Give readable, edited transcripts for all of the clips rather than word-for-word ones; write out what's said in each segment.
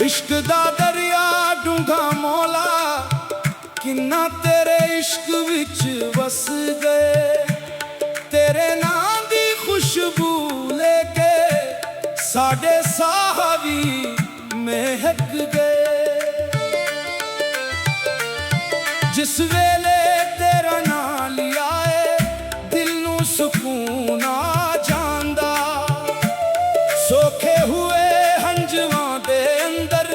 इश्क दा दरिया डूंघा मौला किन्ना तेरे इश्क विच वस गए। तेरे नां दी खुशबू लेके साडे साह भी महक गए। जिस वेले तेरा नां लिया है दिल नू सुकून आ जांदा। सोखे हुए हंजवां दे अंदर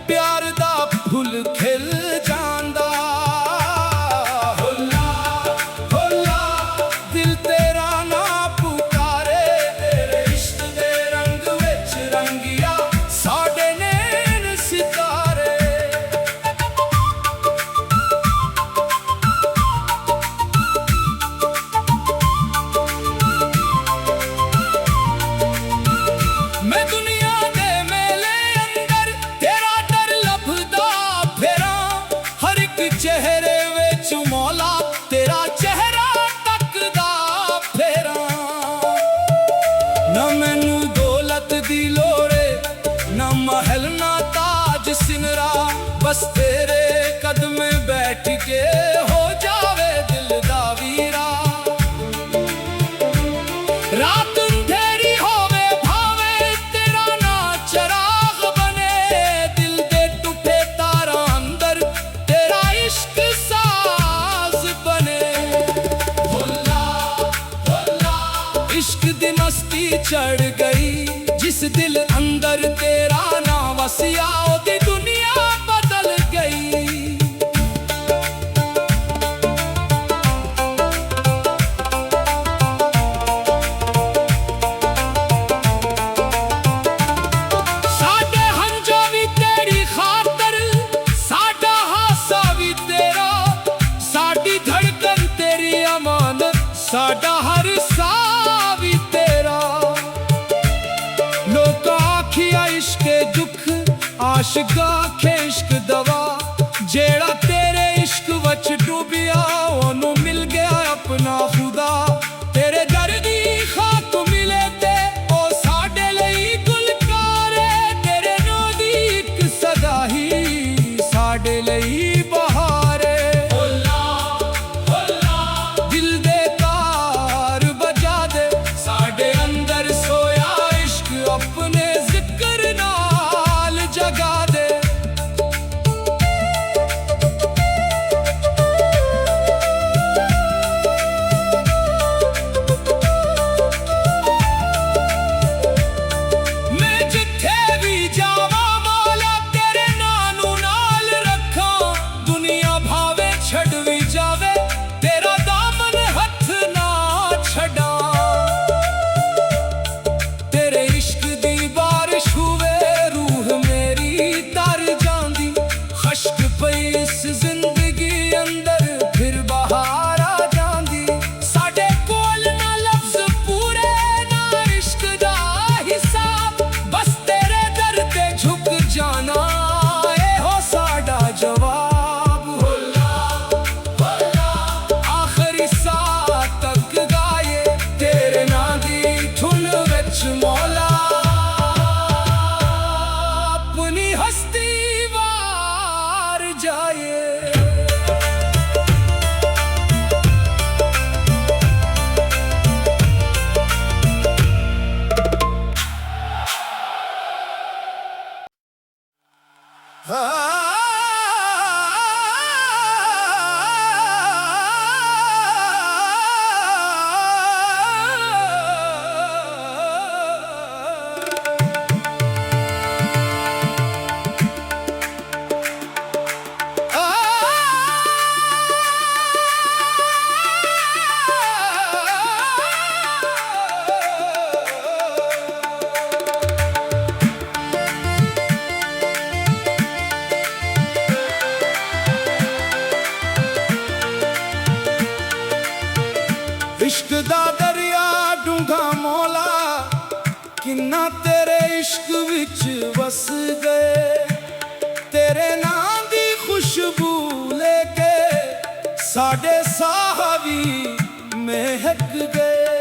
प्यार दा फुल खिल जांदा। होला होला दिल तेरा ना पुकारे तेरे इश्क दे रंग विच रंगिया साडे नैन सितारे। मैं दुनिया दे मेले अंदर तेरा डर लभदा फेरा। हर एक चेहरे विच मौला तेरा चेहरा तकदा फेरा। ना मैनू दौलत दी लोड़े ना महल ना ताज सिनरा। बस तेरे कदम बैठ के हो जावे दिल दा वीरा। रात अंधेरी होवे भावे तेरा ना चराग बने। दिल दे टूटे तारा अंदर तेरा इश्क साज बने। होला होला इश्क दी मस्ती चढ़ गई जिस दिल अंदर तेरा ना वसिया ओदी दुनिया बदल गई। साडे हंजा भी तेरी खातर साडा हासा भी तेरा। साडी धड़कन तेरी अमानत साडा हर सा भी तेरा। लोग आखिया इश्क दुख आशिका खे इश्क दवा। जेड़ा तेरे इश्क वच डूबिया ओनू मिल गया अपना खुदा। तेरे दर दी खाक मिले ते ओ साडे लई गुलकारे। तेरे नो दी इक सदा ही साडे लई बहारे। होला होला दिल दे तार बजा दे साडे अंदर सोया इश्क अपने जिक्र नाल जगा दे। इश्क दा दरिया डूंघा मौला किन्ना तेरे इश्क विच वस गए। तेरे नां दी खुशबू लेके साडे साह भी महक गए।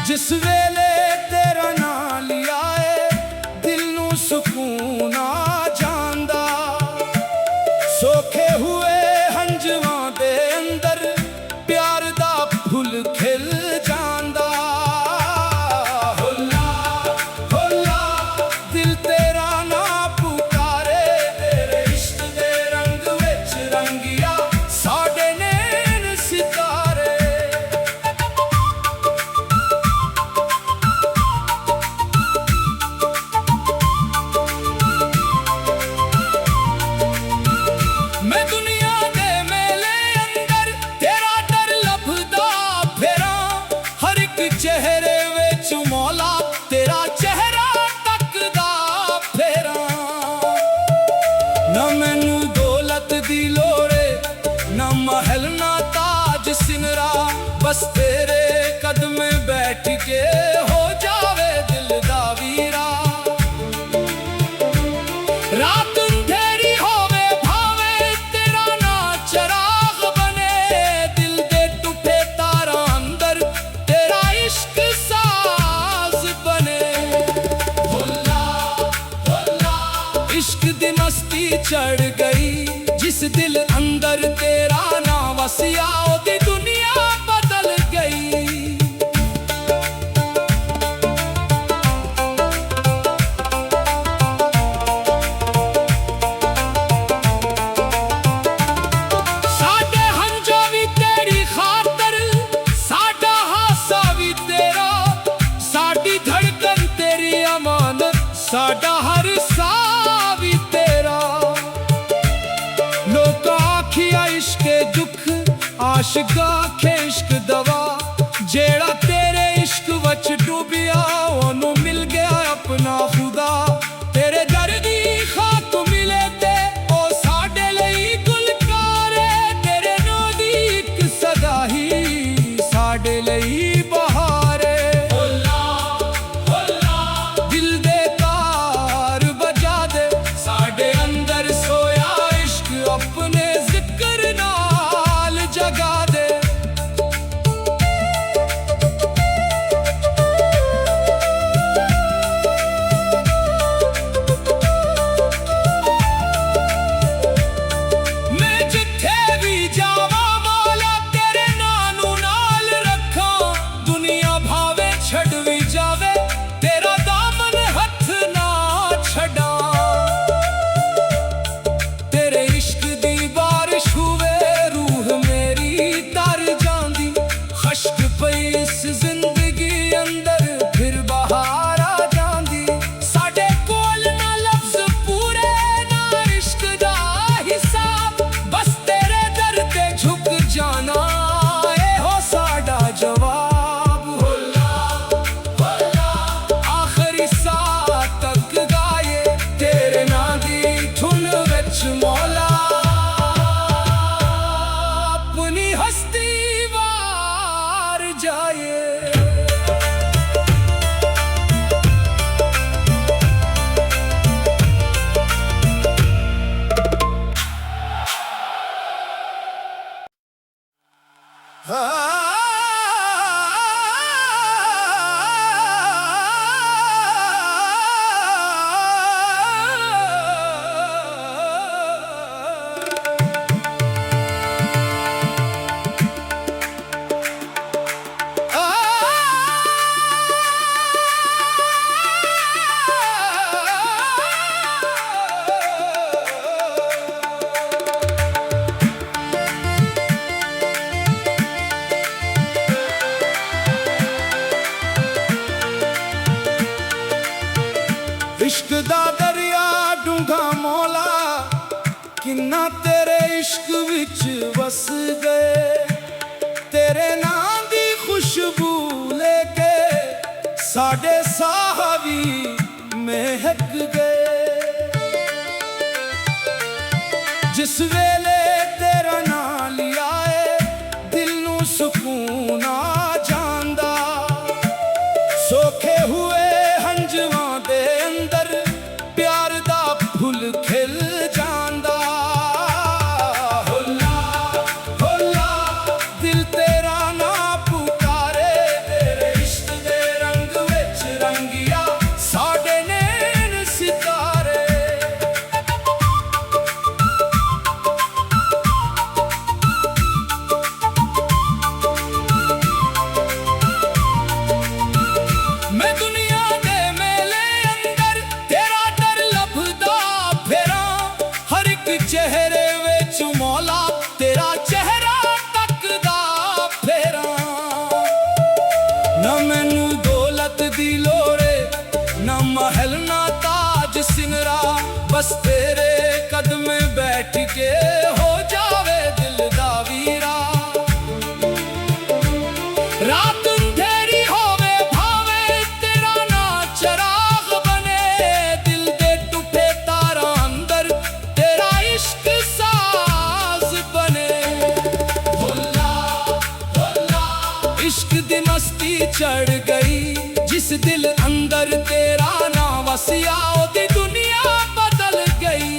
जिस वेले तेरा नां लिया है दिल नू सुकून आ जांदा। सोखे हुए हंजवां दे अंदर प्यार दा फुल खिल जांदा। होला होला दिल तेरा ना पुकारे तेरे इश्क दे रंग विच रंगिया साडे नैन सितारे। मैं दुनिया दे मेले अंदर तेरा डर लभदा फिरां। हर एक चेहरे विच मौला तेरा चेहरा तकदा फिरां। ना मैनू दौलत दी लोड़े ना महल ना ताज सिनरा। बस तेरे कदमे बैठ के हो जावे दिल दा वीरा। रात अंधेरी होवे भावे तेरा ना चराग बने। दिल दे टूटे तारा अंदर तेरा इश्क साज बने। होला होला इश्क दी मस्ती चढ़ गई जिस दिल अंदर तेरा ना वसिया ओदी दुनिया बदल गई। साडे हंजो भी तेरी खातर साडा हासा भी तेरा। साडी धड़कन तेरी अमानत साडा हर सा भी तेरा। लोग आखिया इश्क दुख आशिका खे इश्क दवा। जेड़ा तेरे इश्क वच डूबिया ओनू मिल गया अपना खुदा। तेरे दर दी खाक मिले ते ओ साडे लई गुलकार है। तेरे नो दी इक सदा ही साडे लई बहार है। होला होला दिल दे तार बजा दे साडे अंदर सोया इश्क अपने जिक्र नाल जगा दे। मैं जिथे भी जावा मौला तेरे नानू नाल रखा। दुनिया भावे छड़ भी जावे तेरा दामन हथ ना छड़ा। तेरे इश्क दी बारिश हुए रूह मेरी तर जांदी। खश्क पई इस जिंदगी अंदर फिर बहार आ जांदी। साडे कोल ना लफ्ज पूरे ना इश्क दा हिसाब। बस तेरे दर ते झुक जाना ए हो साडा जवाब। होला होला आखिरी सा तक गाए तेरे नां दी धुन विच मौला। अपनी हस्ती वार जाए। इश्क दा दरिया डूंघा मौला किन्ना तेरे इश्क विच वस गए। तेरे नां दी खुशबू लेके साडे साह भी महक गए। जिस वेले तेरा नां लिया है सुकून आ जांदा। सोखे हुए हंजवां दे अंदर प्यार दा फुल खिल जांदा। होला होला दिल तेरा ना पुकारे, तेरे इश्क दे रंग विच रंगिया साडे नैन सितारे। मैं दुनिया दे मेले अंदर तेरा डर लभदा फिरा, हर एक चेहरे विच मौला तेरा चेहरा तकदा फिरा। ना मैनू दौलत दी लोड़े, ना महल ना ताज सिंगरा, बस तेरे कदमे बैठ के हो जावे दिल दा वीरा। रात अंधेरी होवे भावे तेरा ना चराग बने, दिल दे टूटे तारा अंदर तेरा इश्क साज बने। होला होला इश्क दी मस्ती चढ़ गई, जिस दिल अंदर तेरा ना वसिया ओदी दुनिया बदल गई।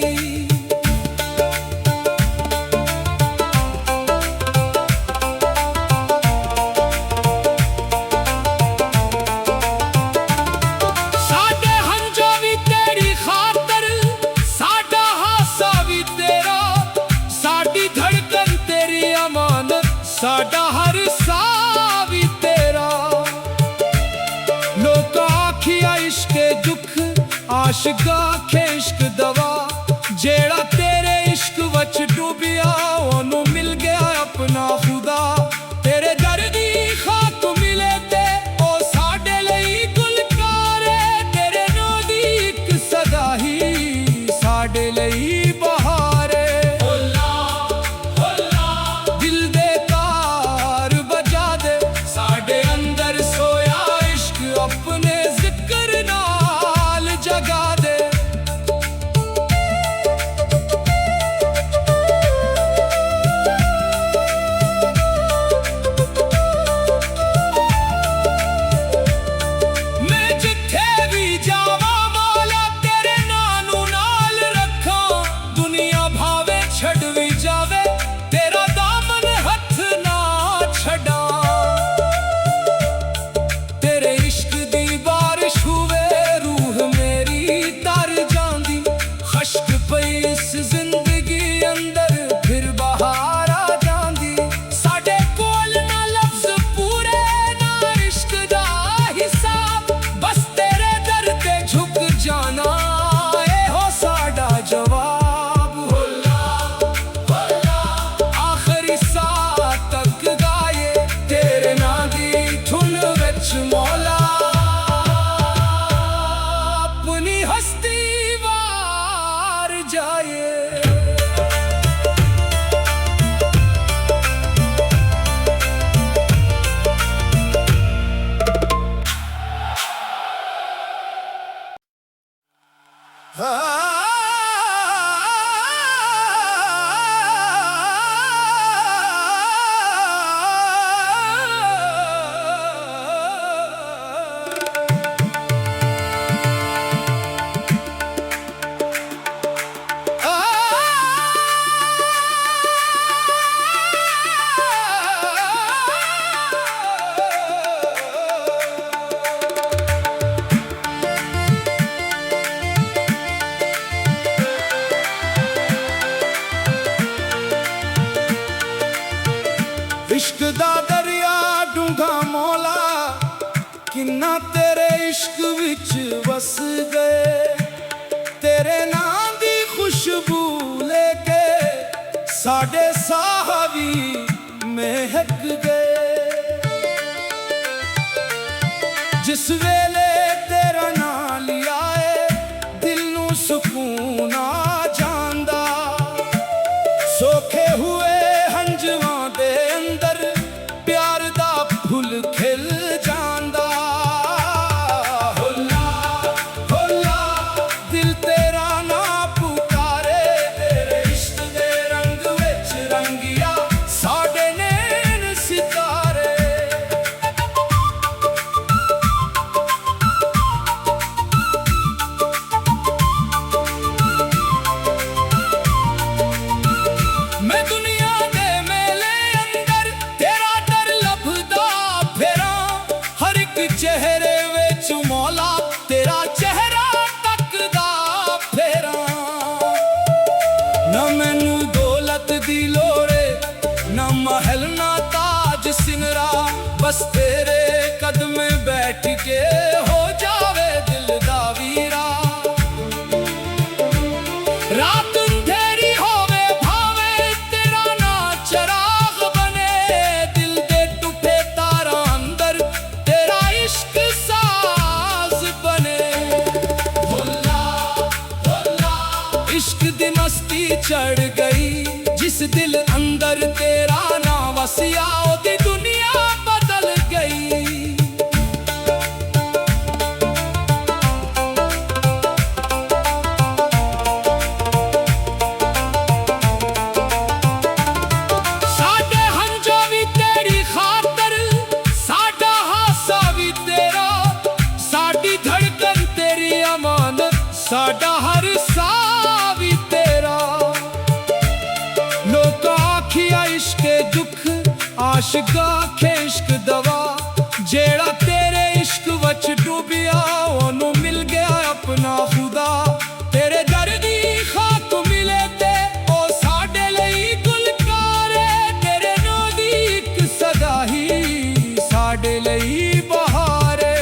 साडे हंजो भी तेरी खातर, साडा हासा भी तेरा, साडी धड़कन तेरी अमानत, साडा हर सा भी तेरा। लोग आखिया इश्क दुख आशिका खे इश्क दवा, जेड़ा तेरे इश्क वच डूबिया ओनू मिल गया अपना खुदा। तेरे दर दी खाक मिले ते ओ साडे लई गुलकारे, तेरे नो दी इक सदा ही साडे लई बहारे। होला होला दिल दे तार बजा दे, साडे अंदर सोया इश्क अपने जिक्र नाल जगा दे। मैं जिथे भी जावा मौला तेरे नानू नाल रखा, दुनिया भावे छड़ भी जावे तेरा दामन हथ ना छड़ा। तेरे इश्क दी बारिश हुए रूह मेरी तर जांदी, खश्क पई इस जिंदगी अंदर फिर बहार आ जांदी। साडे कोल ना लफ्ज पूरे ना इश्क दा हिसाब, बस तेरे दर ते झुक जाना ए हो साडा जवाब। होला होला आखिरी सा तक गाए तेरे नां दी धुन विच मौला, अपनी हस्ती वार जाए। इश्क दा दरिया डूंगा मौला, किन्ना तेरे इश्क विच वस गए। तेरे नां दी खुशबू लेके साडे साह भी महक गए। जिस वेले तेरा नां लिया है दिल नू सुकून आ जांदा। सोखे हुए हंजवां दे अंदर प्यार दा फुल खिल जांदा। होला होला दिल तेरा ना पुकारे, तेरे इश्क दे रंग विच रंगिया साडे नैन सितारे। महल ना ताज सिमरा, बस तेरे कदम में बैठ के हो जावे दिल दा वीरा। रात अंधेरी होवे भावे तेरा ना चराग बने, दिल दे टूटे तारा अंदर तेरा इश्क साज बने। भुल्ला भुल्ला इश्क दी मस्ती चढ़ गई, जिस दिल अंदर तेरा ना वसिया ओदी दुनिया बदल गई। साडे हंजा भी तेरी खातर, साडा हासा भी तेरा, साडी धड़कन तेरी अमानत, साडा हर सा भी तेरा। लोग आखिया इश्क दुख आशिका खे इश्क दवा, जेड़ा तेरे इश्क वच डूबिया ओनू मिल गया अपना खुदा। तेरे दर्दी खाक मिले ते ओ साडे लई गुलकारे, तेरे नो दी इक सदा ही साडे लई बहारे।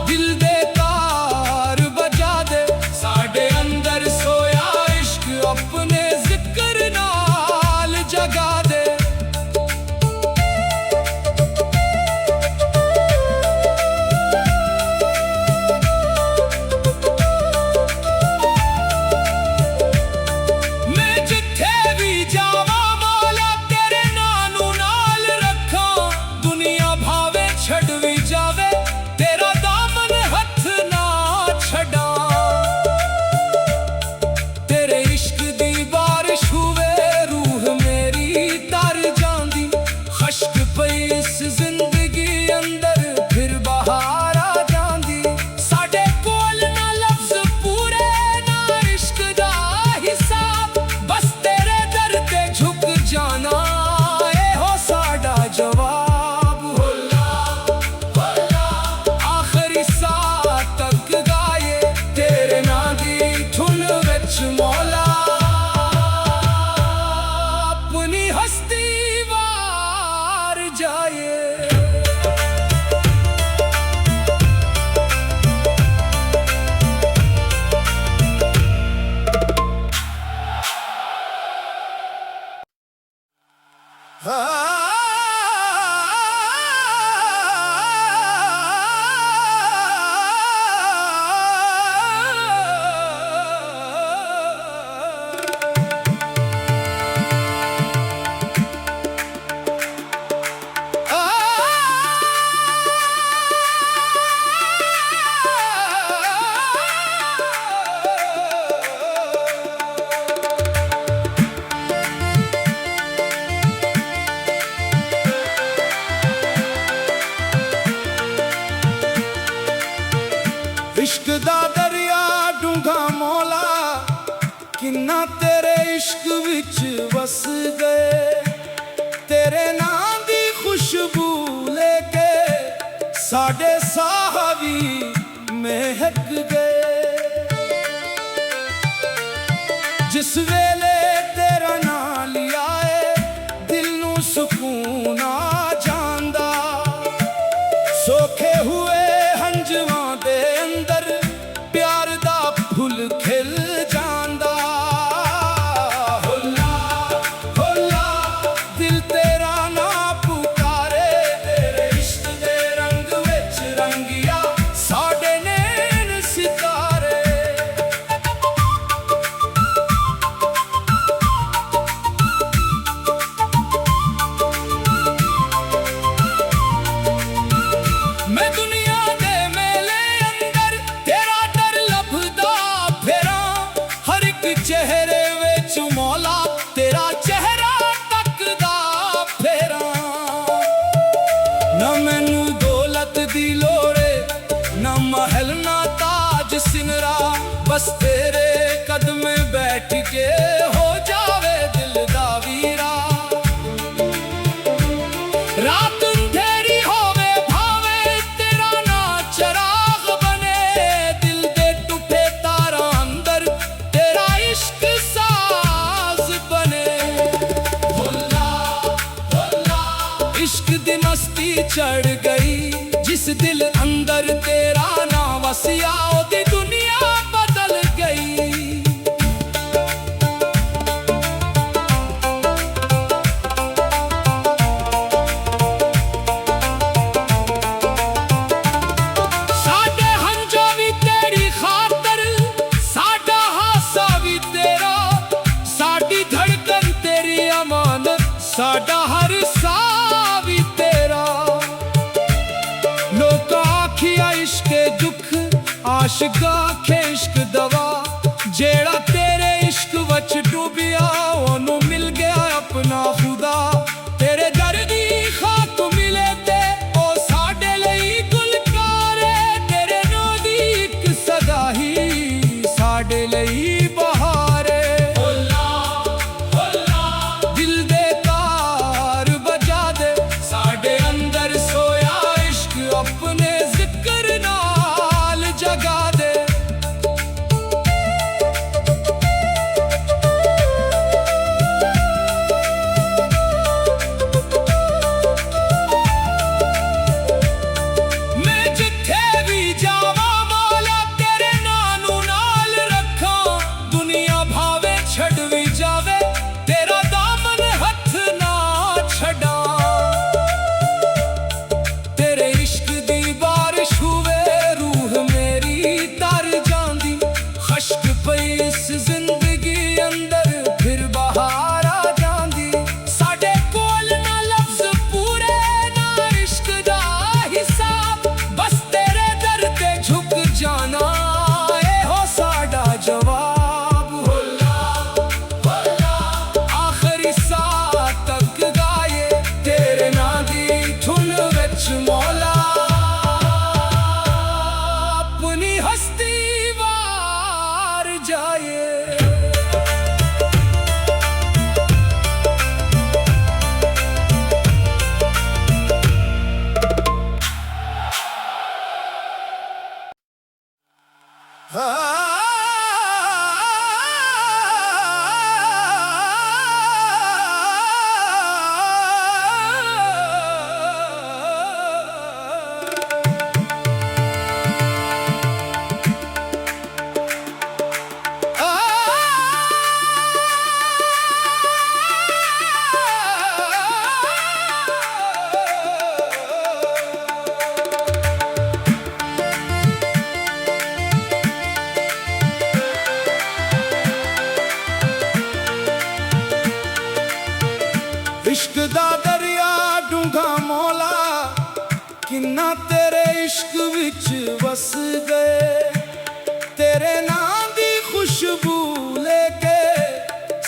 दिल दे तार बजा दे, साडे अंदर सोया इश्क अपने जिक्र नाल जगा दे। मैं जिथे भी जावा मौला तेरे नानू नाल रखा, दुनिया भावे छड़ भी जावे तेरा दामन हथ ना छड़ा। तेरे इश्क दी बारिश हुए रूह मेरी तर जांदी, खश्क पई इस जिंदगी अंदर फिर बहार आ जांदी। साडे कोल ना लफ्ज पूरे ना इश्क दा हिसाब, बस तेरे दर ते झुक जाना ए हो साडा जवाब। आखिरी सा तक गाए तेरे नां दी धुन विच मौला, अपनी हस्ती वार जाए। इश्क दा दरिया डूंगा मौला, किन्ना तेरे इश्क विच वस गए। तेरे नां दी खुशबू लेके साडे साह भी महक गए। जिस वेले तेरा नां लिया है दिल नू सुकून आ जांदा, सोखे हुए हंजवां दे अंदर प्यार दा फुल खिल जांदा। हुल्ला हुल्ला दिल तेरा ना पुकारे, तेरे इश्क दे रंग विच रंगिया साडे नैन सितारे। चढ़ गई। जिस दिल अंदर तेरा ना वसिया ओदी दुनिया बदल गई। साडे हंजा भी तेरी खातर, साडा हासा भी तेरा, साडी धड़कन तेरी अमानत, साडा हर सा भी तेरा। लोग आखिया इश्क दुख आशिका खे इश्क दवा, जेड़ा तेरे इश्क वच डूबिया ओनू मिल गया अपना खुदा। तेरे दर्दी खाक मिले ते ओ साडे लई गुलकार है, तेरे नो दी इक सदा ही साडे लई बहार है। दिल दे तार बजा दे, साडे अंदर सोया इश्क अपने जिक्र नाल जगा दे। मैं जिथे भी जावा मौला तेरे नानू नाल रखा, दुनिया भावे छड़ भी जावे तेरा दामन हथ ना छड़ा। तेरे इश्क दी बारिश हुए रूह मेरी तर जांदी, खश्क पई इस जिंदगी अंदर फिर बहार आ जांदी। साडे कोल ना लफ्ज पूरे ना इश्क दा हिसाब, बस तेरे दर ते झुक जाना ए हो साडा जवाब। आखिरी सा तक गाए तेरे ना दी धुन विच मौला, अपनी हस्ती वार जाए। इश्क दा दरिया डूंगा मौला, किन्ना तेरे इश्क विच वस गए। तेरे नाम दी खुशबू लेके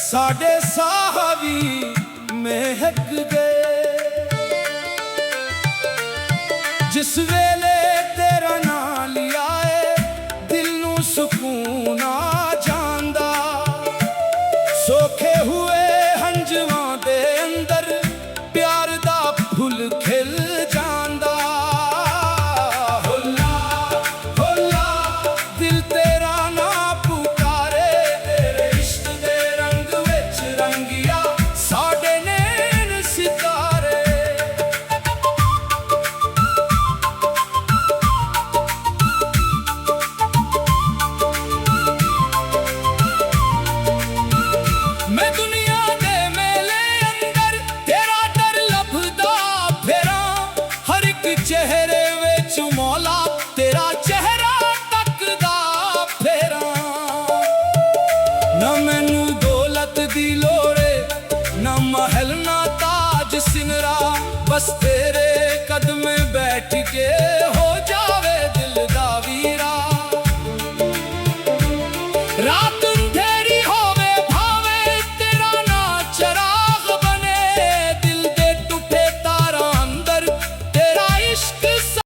साडे साह भी महक गए। जिस वेले तेरा नाम लिया है दिल नू सुकून आ जांदा। सोखे हुए हंजवां दे अंदर प्यार दा फुल खिल जांदा। होला होला दिल तेरा ना पुकारे, तेरे इश्क दे रंग विच रंगिया साडे नैन सितारे। मैं दुनिया दे मेले अंदर तेरा डर लभदा फेरा, हर एक चेहरे विच मौला तेरा चेहरा तकदा फेरा। ना मैनू दौलत दी लोड़े ना महल ना ताज सिमरा, बस तेरे कदम बैठ के हो जावे दिल दा वीरा। रात